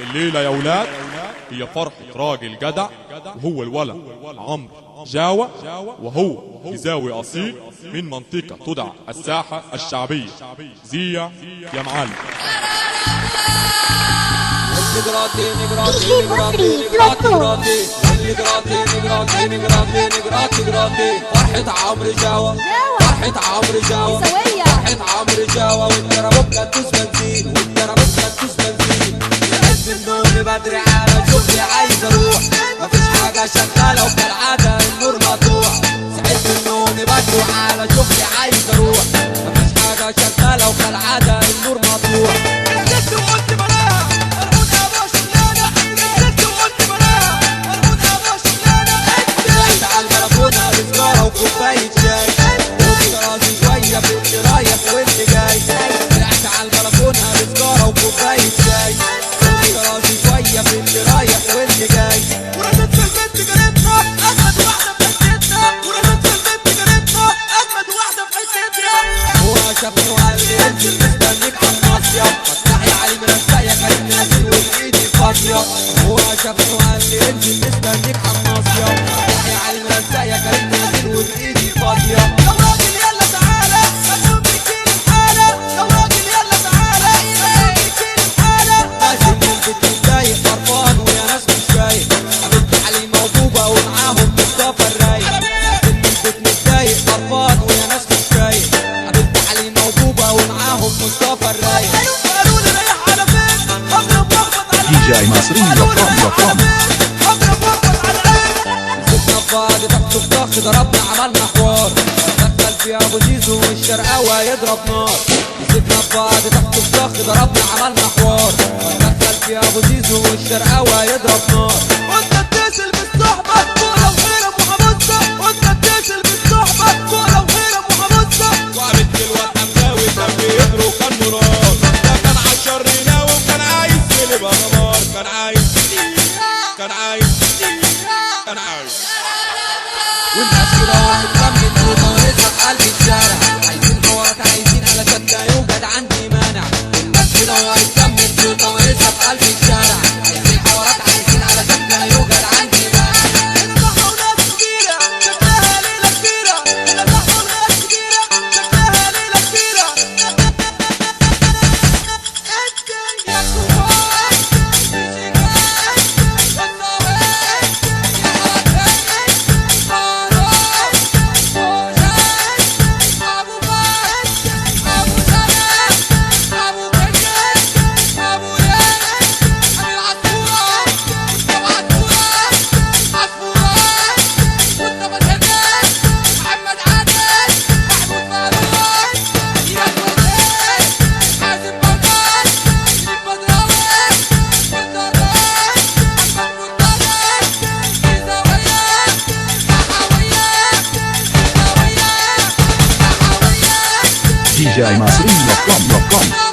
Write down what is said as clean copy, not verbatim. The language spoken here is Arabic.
الليلة يا ولاد هي فرحة راجل جدع، وهو الولد عمرو جاوة، وهو جزاوي أصيل من منطقة تدعى الساحة الشعبية. زيع يا معلم. فرحة عمرو جاوة، فرحة عمرو جاوة، فرحة عمرو جاوة، والترابوك كدوس بنزين، والترابوك كدوس بنزين. صحيت من نومي بدري على شغلي عايز اروح، مفيش حاجة شغالة وكالعادة النور مقطوع. صحيت من نومي بدري على شغلي عايز اروح، مفيش حاجة شغالة وكالعادة النور مقطوع. نزلت وقلت بلاها ارقد يا ابو شغلانة، نزلت وقلت بلاها ارقد يا ابو شغلانة. طلعت على البلكونة بسجارة وكوباية شاي، قلت راسي شوية في اللي رايح واللي جاي. طلعت على البلكونة بسجارة وكوباية شاي، قلت راسي شوية في اللي رايح واللي جاي. ورميت في البيت جريتنا أجمد واحدة في حتتنا، ورميت في البيت جريتنا أجمد واحدة في حتتنا. هو شافني وقال لي انزل مستنيك على المصيف، فتحي علي مرزقية كان نازل وبإيدي فاضية. هو شافني وقال لي انزل مستنيك على المصيف، فتحي علي مرزقية كان نازل وبإيدي فاضية. يا راجل يلا تعالى أشوف بكيل الحالة، يا راجل يلا تعالى أشوف بكيل الحالة. ماشي من البيت متضايق فرفان ويا ناس مش فايق، قابلت علي موجوبة ومعاهم مصطفى الرايق. نازل من البيت متضايق فرفان ويا ناس مش فايق، قابلت علي موجوبة ومعاهم مصطفى الرايق. قالوا لي رايح على فين؟ اضرب واخبط على DJ مصري رقم اضرب واخبط على العين. مسكنا في بعض ضغط في ضغط ضربنا عملنا حوار، دخل في ابو زيزو والشرقاوة يضرب نار. مسكنا في بعض ضغط في ضغط ضربنا عملنا حوار، دخل في ابو زيزو والشرقاوة يضرب نار. وانت بتسل بالصحبة كورة وغيرك وحمصة، وانت بتسل بالصحبة كورة وغيرك وحمصة. وقابلت الواد حمزاوي كان بيقروا كان مراد، ده كان عالشر يناوي وكان عايز يقلب غمار، كان عايز كان عايز كان عايز. والناس كده بتكمل وطوارتها في قلب الشارع، عايزين حوارات عايزين علشان لا يوجد عندي مانع. والناس كده بتكمل وطوارتها في قلب الشارع، عايزين حوارات عايزين علشان لا يوجد عندي مانع. هنا صحة وناس كبيرة شكلها ليلة كبيرة، هنا صحة وناس كبيرة شكلها ليلة كبيرة. DJ مصري رقم